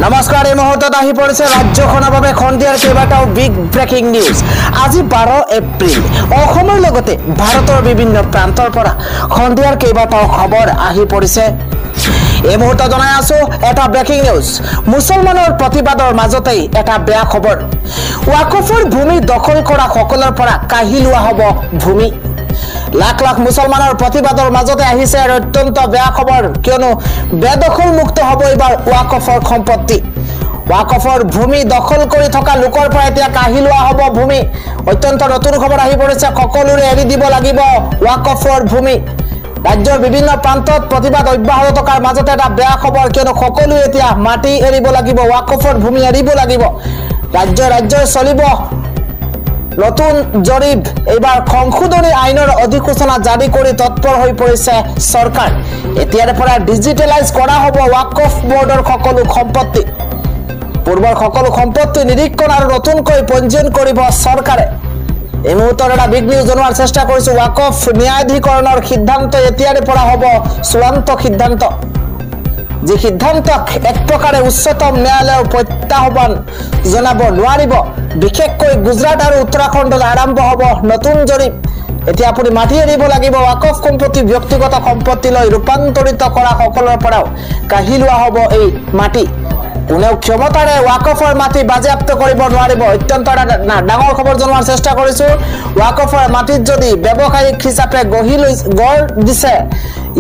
নমস্কাৰ এই মুহূৰ্তত আহি পৰিছে ৰাজ্যখনৰ বাবে খন্দিয়াৰ কেইবাটাও বিগ ব্ৰেকিং নিউজ। আজি 12 এপ্ৰিল অসমৰ লগতে ভাৰতৰ বিভিন্ন প্ৰান্তৰ পৰা খন্দিয়াৰ কেইবাটাও খবৰ আহি পৰিছে। এই মুহূৰ্তত জনাই আছো এটা ব্ৰেকিং নিউজ। মুছলমানৰ প্ৰতিবাদৰ মাজতেই এটা বেয়া খবৰ। ওয়াকফৰ ভূমি দখল কৰা সকলৰ পৰা কাঢ়ি লোৱা হ'ব ভূমি। লাখ লাখ মুছলমানৰ প্ৰতিবাদৰ মাজতে আহিছে আৰু অত্যন্ত বেয়া খবৰ, কিয়নো বেদখল মুক্ত হ'ব এবাৰ ওয়াকফৰ সম্পত্তি। ওয়াকফৰ ভূমি দখল কৰি থকা লোকৰ পৰা এতিয়া কাঢ়ি লোৱা হ'ব ভূমি। অত্যন্ত নতুন খবৰ আহি পৰিছে। সকলোৰে এৰি দিব লাগিব ওয়াকফৰ ভূমি। ৰাজ্যৰ বিভিন্ন প্ৰান্তত প্ৰতিবাদ অব্যাহত থকাৰ মাজতে এটা বেয়া খবৰ, কিয়নো সকলোৱে এতিয়া মাটি এৰিব লাগিব, ওয়াকফৰ ভূমি এৰিব লাগিব। ৰাজ্যৰ চলিব নতুন জৰিপ। এবাৰ সংশোধনী আইনৰ অধিসূচনা জাৰি কৰি তৎপৰ হৈ পৰিছে সৰকাৰ। এতিয়াৰ পৰা ডিজিটেলাইজ কৰা হ'ব ওয়াকফ বোৰ্ডৰ সকলো সম্পত্তি। পূৰ্বৰ সকলো সম্পত্তি নিৰীক্ষণ আৰু নতুনকৈ পঞ্জীয়ন কৰিব চৰকাৰে। এই মুহূৰ্তত এটা বিগ নিউজ জনোৱাৰ চেষ্টা কৰিছো। ওয়াকফ ন্যায়াধিকৰণৰ সিদ্ধান্ত এতিয়াৰ পৰা হ'ব চূড়ান্ত সিদ্ধান্ত। যে সিদ্ধান্তক এক প্ৰকাৰে উচ্চতম ন্যায়ালয়ে প্ৰত্যাহ্বান জনাব নোৱাৰিব। বিশেষকৈ গুজৰাট আৰু উত্তৰাখণ্ডত আৰম্ভ হ'ব নতুন জৰীপ। এতিয়া আপুনি মাটি এৰিব লাগিব। ওয়াকফ সম্পত্তি ব্যক্তিগত সম্পত্তিলৈ ৰূপান্তৰিত কৰা সকলৰ পৰাও কাঢ়ি লোৱা হ'ব এই মাটি। কোনেও ক্ষমতাৰে ওয়াকফৰ মাটি বাজেয়াপ্ত কৰিব নোৱাৰিব। অত্যন্ত ডাঙৰ খবৰ জনোৱাৰ চেষ্টা কৰিছো। ওয়াকফৰ মাটিত যদি ব্যৱসায়িক হিচাপে গঢ় দিছে,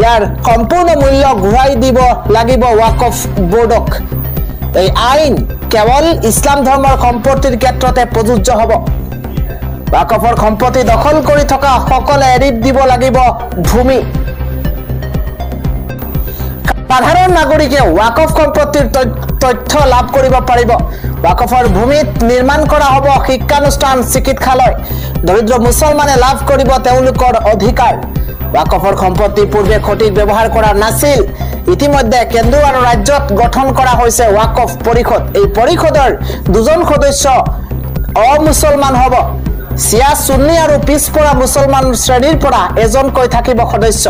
ইয়াৰ সম্পূৰ্ণ মূল্য ঘূৰাই দিব লাগিব ওয়াকফ বোৰ্ডক। এই আইন কেৱল ইছলাম ধৰ্মৰ সম্পত্তিৰ ক্ষেত্ৰতে প্ৰযোজ্য হ'ব। ওয়াকফৰ সম্পত্তি দখল কৰি থকা সকলে এৰি দিব লাগিব ভূমি। সাধাৰণ নাগৰিকে ওয়াকফ সম্পত্তিৰ তথ্য লাভ কৰিব পাৰিব। ওয়াকফৰ ভূমিত নিৰ্মাণ কৰা হ'ব শিক্ষানুষ্ঠান, চিকিৎসালয়। দৰিদ্ৰ মুছলমানে লাভ কৰিব তেওঁলোকৰ অধিকাৰ। ওয়াকফৰ সম্পত্তি পূৰ্বে সঠিক ব্যৱহাৰ কৰা নাছিল। ইতিমধ্যে কেন্দ্ৰ আৰু ৰাজ্যত গঠন কৰা হৈছে ওয়াকফ পৰিষদ। এই পৰিষদৰ দুজন সদস্য অমুছলমান হ'ব। চিয়া, সুন্নী আৰু পিছপৰা মুছলমান শ্ৰেণীৰ পৰা এজনকৈ থাকিব সদস্য।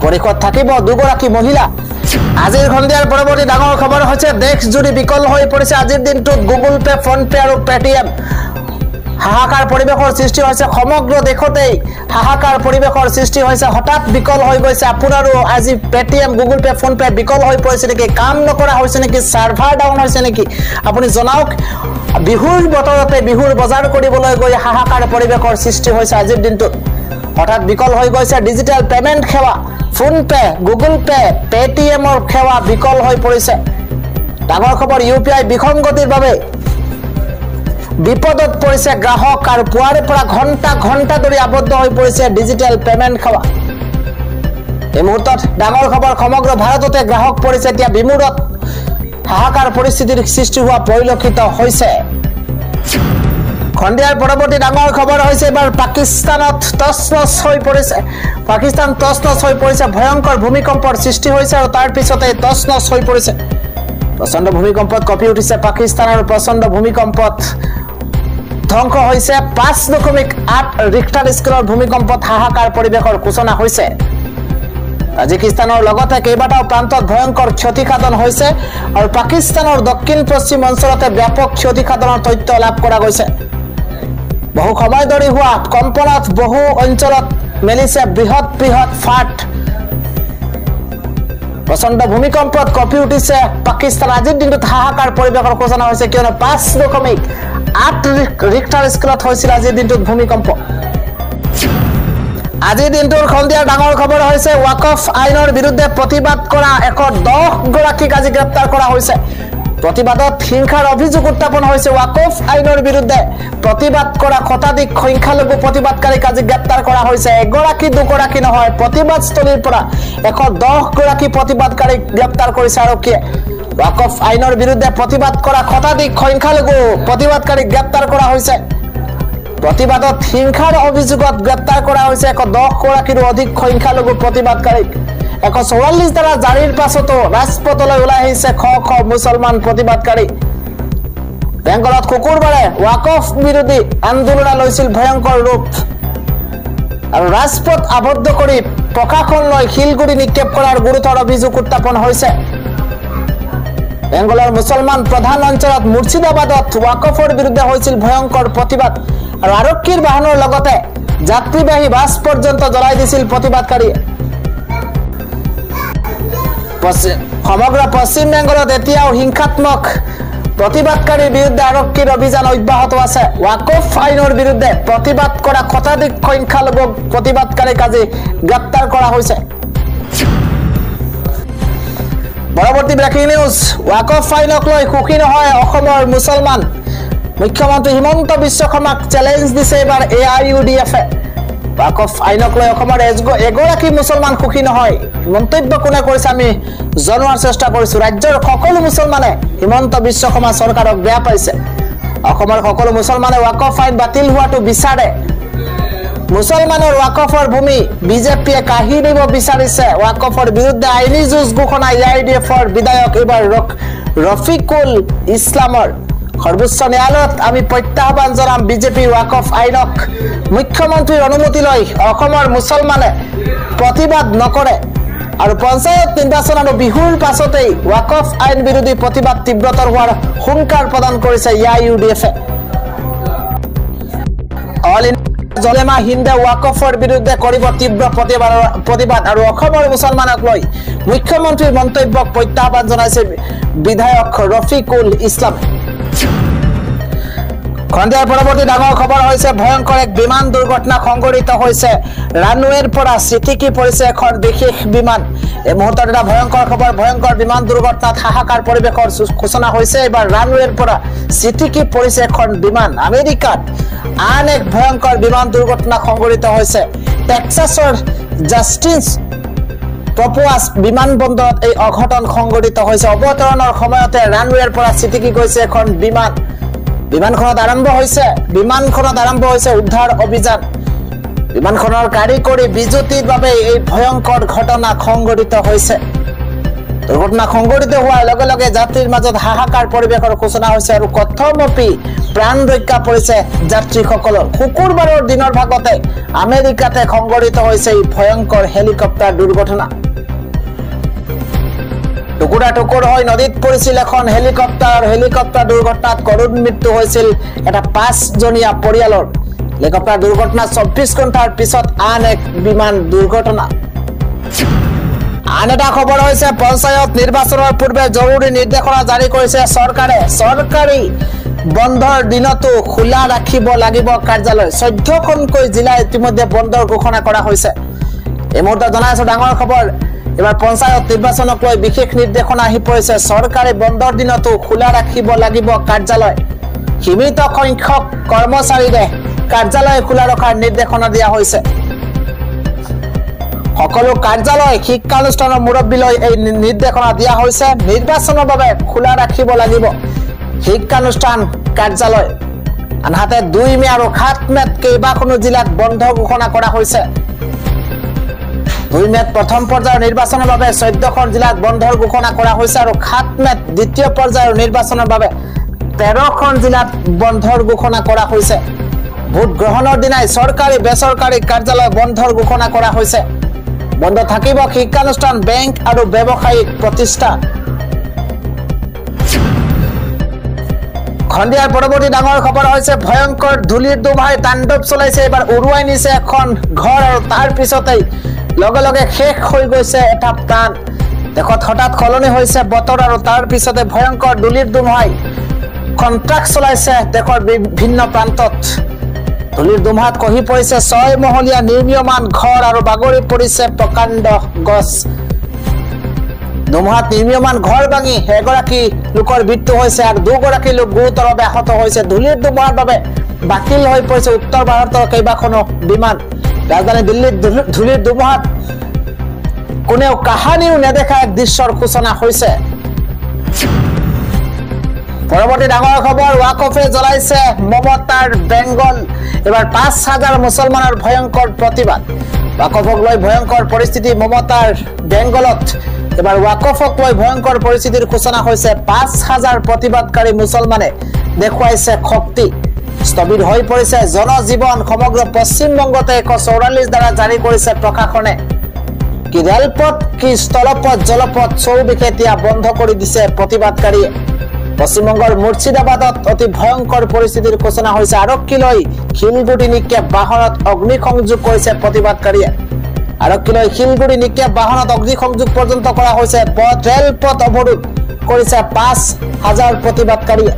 পৰিষদ থাকিব দুগৰাকী মহিলা। আজিৰ খন্দিয়াৰ পৰৱৰ্তী ডাঙৰ খবৰ হৈছে দেশজুৰি বিকল হৈ পৰিছে আজিৰ দিনটোত গুগল পে, ফোন পে আৰু পেটিএম। হাহাকাৰ পৰিৱেশৰ সৃষ্টি হৈছে সমগ্ৰ দেশতেই। হাহাকাৰ পৰিৱেশৰ সৃষ্টি হৈছে, হঠাৎ বিকল হৈ গৈছে। আপোনাৰো আজি Paytm, Google pay, phone pay বিকল হৈ পৰিছে নেকি? কাম নকৰা হৈছে নেকি? চাৰ্ভাৰ ডাউন হৈছে নেকি? আপুনি জনাওক। বিহুৰ বতৰতে বিহুৰ বজাৰ কৰিবলৈ গৈ হাহাকাৰ পৰিৱেশৰ সৃষ্টি হৈছে আজিৰ দিনটোত। হঠাৎ বিকল হৈ গৈছে ডিজিটেল পেমেন্ট সেৱা। ফোন পে, গুগল পে, পেটিএমৰ সেৱা বিকল হৈ পৰিছে। ডাঙৰ খবৰ, ইউপিআই বিসংগতিৰ বাবে বিপদত পৰিছে গ্ৰাহক আৰু পুৱাৰে পৰা ঘণ্টা ধৰি আবদ্ধ হৈ পৰিছে ডিজিটেল পেমেন্ট সেৱা। এই মুহূৰ্তত ডাঙৰ খবৰ, সমগ্ৰ ভাৰততে গ্ৰাহক পৰিছে এতিয়া বিমূৰত। হাহাকাৰ পৰিস্থিতিৰ সৃষ্টি হোৱা পৰিলক্ষিত হৈছে। খন্দিয়াৰ পৰৱৰ্তী ডাঙৰ খবৰ হৈছে এবাৰ পাকিস্তানত তছনছ হৈ পৰিছে। পাকিস্তান তছনছ হৈ পৰিছে। ভয়ংকৰ ভূমিকম্পৰ সৃষ্টি হৈছে আৰু তাৰ পিছতে তছনছ হৈ পৰিছে। প্ৰচণ্ড ভূমিকম্পত কঁপি উঠিছে পাকিস্তান আৰু প্ৰচণ্ড ভূমিকম্পত ধ্বংস হৈছে 5.8 ৰিক্টাৰ স্কেলৰ ভূমিকম্পত হাহাকাৰ পৰিৱেশৰ সূচনা হৈছে। তাজিকিস্তানৰ লগতে কেইবাটাও প্ৰান্তত ভয়ংকৰ ক্ষতিসাধন হৈছে আৰু পাকিস্তানৰ দক্ষিণ পশ্চিম অঞ্চলতে ব্যাপক ক্ষতিসাধনৰ তথ্য লাভ কৰা গৈছে। বহু সময় ধৰি হোৱা কম্পনত বহু অঞ্চলত মেলিছে বৃহৎ ফাট। প্ৰচণ্ড ভূমিকম্পত কঁপি উঠিছে পাকিস্তান। আজিৰ দিনটোত হাহাকাৰ পৰিৱেশৰ সূচনা হৈছে, কিয়নো 5.8 ৰিক্টাৰ স্কেলত হৈছিল আজিৰ দিনটোত ভূমিকম্প। আজিৰ দিনটোৰ খন্দিয়াৰ ডাঙৰ খবৰ হৈছে ওয়াকফ আইনৰ বিৰুদ্ধে প্ৰতিবাদ কৰা 110 গৰাকীক আজি গ্ৰেপ্তাৰ কৰা হৈছে। প্ৰতিবাদত হিংসাৰ অভিযোগ উত্থাপন হৈছে। ওয়াকফ আইনৰ বিৰুদ্ধে প্ৰতিবাদ কৰা শতাধিক সংখ্যালঘু প্ৰতিবাদকাৰীক আজি গ্ৰেপ্তাৰ কৰা হৈছে। এগৰাকী দুগৰাকী নহয়, প্ৰতিবাদস্থলীৰ পৰা 110 গৰাকী প্ৰতিবাদকাৰীক গ্ৰেপ্তাৰ কৰিছে আৰক্ষীয়ে। ওয়াকফ আইনৰ বিৰুদ্ধে প্ৰতিবাদ কৰা শতাধিক সংখ্যালঘু প্ৰতিবাদকাৰীক গ্ৰেপ্তাৰ কৰা হৈছে। প্ৰতিবাদত হিংসাৰ অভিযোগত গ্ৰেপ্তাৰ কৰা হৈছে 110 গৰাকীৰো অধিক সংখ্যালঘু প্ৰতিবাদকাৰীক। 144 ধাৰা জাৰিৰ পাছতো ৰাজপথলৈ ওলাই আহিছে শ মুছলমান প্ৰতিবাদকাৰী। বেংগলত শুকুৰবাৰে ওয়াকফ বিৰোধী আন্দোলন লৈছিল ভয়ংকৰ ৰূপ আৰু ৰাজপথ আবদ্ধ কৰি প্ৰশাসনলৈ শিলগুৰি নিক্ষেপ কৰাৰ গুৰুতৰ অভিযোগ উত্থাপন হৈছে। বেংগলৰ মুছলমান প্ৰধান অঞ্চলত মুৰ্ছিদাবাদত ৱাকফৰ বিৰুদ্ধে হৈছিল ভয়ংকৰ প্ৰতিবাদ আৰু আৰক্ষীৰ বাহনৰ লগতে যাত্ৰীবাহী বাছ পৰ্যন্ত জ্বলাই দিছিল প্ৰতিবাদকাৰীয়ে সমগ্ৰ পশ্চিম বেংগলত এতিয়াও হিংসাত্মক প্ৰতিবাদকাৰীৰ বিৰুদ্ধে আৰক্ষীৰ অভিযান অব্যাহত আছে ৱাকফ আইনৰ বিৰুদ্ধে প্ৰতিবাদ কৰা শতাধিক সংখ্যালঘু প্ৰতিবাদকাৰীক আজি গ্ৰেপ্তাৰ কৰা হৈছে পৰৱৰ্তী ব্ৰেকিং নিউজ ৱাকফ আইনক লৈ সুখী নহয় অসমৰ মুছলমান মুখ্যমন্ত্ৰী হিমন্ত বিশ্ব শৰ্মাক চ্যালেঞ্জ দিছে এবাৰ AIUDF-এ ৱাকফ আইনক লৈ অসমৰ এগৰাকী মুছলমান সুখী নহয় মন্তব্য কোনে কৰিছে আমি জনোৱাৰ চেষ্টা কৰিছো ৰাজ্যৰ সকলো মুছলমানে হিমন্ত বিশ্ব শৰ্মা চৰকাৰক বেয়া পাইছে অসমৰ সকলো মুছলমানে ৱাকফ আইন বাতিল হোৱাটো বিচাৰে মুছলমানৰ ৱাকফৰ ভূমি বিজেপিয়ে কাঢ়ি নিব বিচাৰিছে ৱাকফৰ বিৰুদ্ধে আইনী যুঁজ ঘোষণা AIUDF-ৰ বিধায়ক এবাৰ ৰফিকুল ইছলামৰ সৰ্বোচ্চ ন্যায়ালয়ত আমি প্ৰত্যাহ্বান জনাম বিজেপি ৱাকফ আইনক মুখ্যমন্ত্ৰীৰ অনুমতি লৈ অসমৰ মুছলমানে প্ৰতিবাদ নকৰে আৰু পঞ্চায়ত নিৰ্বাচন আৰু বিহুৰ পাছতেই ৱাকফ আইন বিৰোধী প্ৰতিবাদ তীব্ৰতৰ হোৱাৰ হুংকাৰ প্ৰদান কৰিছে AIUDF-এ অল ইণ্ডিয়া জলেমা হিন্দে ৱাকফৰ বিৰুদ্ধে কৰিব তীব্ৰ প্ৰতিবাদ আৰু অসমৰ মুছলমানক লৈ মুখ্যমন্ত্ৰীৰ মন্তব্যক প্ৰত্যাহ্বান জনাইছে বিধায়ক ৰফিকুল ইছলামে খন্দিয়াৰ পৰৱৰ্তী ডাঙৰ খবৰ হৈছে ভয়ংকৰ এক বিমান দুৰ্ঘটনা সংঘটিত হৈছে ৰানৱেৰ পৰা চিটিকি পৰিছে এখন বিশেষ বিমান এই মুহূৰ্তত এটা ভয়ংকৰ খবৰ ভয়ংকৰ বিমান দুৰ্ঘটনাত হাহাকাৰ পৰিৱেশৰ সূচনা হৈছে এবাৰ ৰানৱেৰ পৰা চিটিকি পৰিছে এখন বিমান আমেৰিকাত আন এক ভয়ংকৰ বিমান দুৰ্ঘটনা সংঘটিত হৈছে টেক্সাছৰ জাষ্টিন প্ৰপোৱাছ বিমানবন্দৰত এই অঘটন সংঘটিত হৈছে অৱতৰণৰ সময়তে ৰানৱেৰ পৰা চিটিকি গৈছে এখন বিমানখনত আৰম্ভ হৈছে উদ্ধাৰ অভিযান বিমানখনৰ কাৰিকৰী বিজুতিৰ বাবে এই ভয়ংকৰ ঘটনা সংঘটিত হৈছে দুৰ্ঘটনা সংঘটিত হোৱাৰ লগে লগে যাত্ৰীৰ মাজত হাহাকাৰ পৰিৱেশৰ সূচনা হৈছে আৰু কথমপি প্ৰাণ ৰক্ষা পৰিছে যাত্ৰীসকলৰ শুকুৰবাৰৰ দিনৰ ভাগতে আমেৰিকাতে সংঘটিত হৈছে এই ভয়ংকৰ হেলিকপ্টাৰ দুৰ্ঘটনা টুকুৰা টুকুৰ হৈ নদীত পৰিছিল এখন হেলিকপ্টাৰ দুৰ্ঘটনাত কৰুণ মৃত্যু হৈছিল এটা 5জনীয়া পৰিয়ালৰ হেলিকপ্টাৰ দুৰ্ঘটনা 24 ঘণ্টাৰ পিছত আন এক বিমান দুৰ্ঘটনা আন এটা খবৰ হৈছে পঞ্চায়ত নিৰ্বাচনৰ পূৰ্বে জৰুৰী নিৰ্দেশনা জাৰি কৰিছে চৰকাৰে চৰকাৰী বন্ধৰ দিনতো খোলা ৰাখিব লাগিব কাৰ্যালয় 14খনকৈ জিলা ইতিমধ্যে বন্ধৰ ঘোষণা কৰা হৈছে এই মুহূৰ্তত জনাইছো ডাঙৰ খবৰ এবাৰ পঞ্চায়ত নিৰ্বাচনক লৈ বিশেষ নিৰ্দেশনা আহি পৰিছে চৰকাৰী বন্ধৰ দিনতো খোলা ৰাখিব লাগিব কাৰ্যালয় সীমিত সংখ্যক কৰ্মচাৰীৰে কাৰ্যালয় খোলা ৰখাৰ নিৰ্দেশনা দিয়া হৈছে সকলো কাৰ্যালয় শিক্ষানুষ্ঠানৰ মুৰব্বীলৈ এই নিৰ্দেশনা দিয়া হৈছে নিৰ্বাচনৰ বাবে খোলা ৰাখিব লাগিব শিক্ষানুষ্ঠান কাৰ্যালয় আনহাতে 2 মে আৰু 7 মেত কেইবাখনো জিলাত বন্ধ ঘোষণা কৰা হৈছে 2 মেত প্ৰথম পৰ্যায়ৰ নিৰ্বাচনৰ বাবে 14খন জিলাত বন্ধৰ ঘোষণা কৰা হৈছে আৰু 7 মেত দ্বিতীয় পৰ্যায়ৰ নিৰ্বাচনৰ বাবে 13খন জিলাত বন্ধৰ ঘোষণা কৰা হৈছে ভোট গ্ৰহণৰ দিনাই চৰকাৰী বেচৰকাৰী কাৰ্যালয় বন্ধৰ ঘোষণা কৰা হৈছে বন্ধ থাকিব শিক্ষানুষ্ঠান বেংক আৰু ব্যৱসায়িক প্ৰতিষ্ঠান খন্দিয়াৰ পৰৱৰ্তী ডাঙৰ খবৰ হৈছে ভয়ংকৰ ধূলিৰ দুমাই তাণ্ডৱ চলাইছে এবাৰ উৰুৱাই নিছে এখন ঘৰ আৰু তাৰ পিছতেই লগে লগে শেষ হৈ গৈছে এটা প্ৰাণ দেখত হঠাৎ খলনি হৈছে বতৰ আৰু তাৰ পিছতে ভয়ংকৰ ধূলিৰ দুমাই কন্ট্ৰাক্ট চলাইছে দেশৰ বিভিন্ন প্ৰান্তত ধূলিৰ দুমাত কহি পৰিছে 6 মহলীয়া নিৰ্মীয়মান ঘৰ আৰু বাগৰি পৰিছে প্ৰকাণ্ড গছ দুমাত নিৰ্মীয়মান ঘৰ ভাঙি এগৰাকী লোকৰ মৃত্যু হৈছে আৰু দুগৰাকী লোক গুৰুতৰভাৱে আহত হৈছে ধূলিৰ দুমাৰ বাবে বাতিল হৈ পৰিছে উত্তৰ ভাৰতৰ কেইবাখনো বিমান ৰাজধানী দিল্লীত ধূলিৰ দুমাত কোনেও কাহানিও নেদেখা এক দৃশ্যৰ সূচনা হৈছে পৰৱৰ্তী ডাঙৰ খবৰ ৱাকফে জ্বলাইছে মমতাৰ বেংগল এবাৰ 5000 মুছলমানৰ ভয়ংকৰ প্ৰতিবাদ ৱাকফক লৈ ভয়ংকৰ পৰিস্থিতি মমতাৰ বেংগলত এবাৰ ৱাকফক লৈ ভয়ংকৰ পৰিস্থিতিৰ সূচনা হৈছে 5000 প্ৰতিবাদকাৰী মুছলমানে দেখুৱাইছে শক্তি স্থবিৰ হৈ পৰিছে জনজীৱন সমগ্ৰ পশ্চিম বংগতে 144 দ্বাৰা জাৰি কৰিছে প্ৰশাসনে কি ৰেলপথ কি স্থলপথ জলপথ চৌবিশে এতিয়া বন্ধ কৰি দিছে প্ৰতিবাদকাৰীয়ে পশ্চিমবংগৰ মুৰ্ছিদাবাদত অতি ভয়ংকৰ পৰিস্থিতিৰ সূচনা হৈছে আৰক্ষীলৈ শিলগুটি নিক্ষেপ বাহনত অগ্নিসংযোগ কৰিছে প্ৰতিবাদকাৰীয়ে আৰক্ষীলৈ শিলগুটি নিক্ষেপ বাহনত অগ্নিসংযোগ পৰ্যন্ত কৰা হৈছে ৰেলপথ অৱৰোধ কৰিছে ৫,০০০ প্ৰতিবাদকাৰীয়ে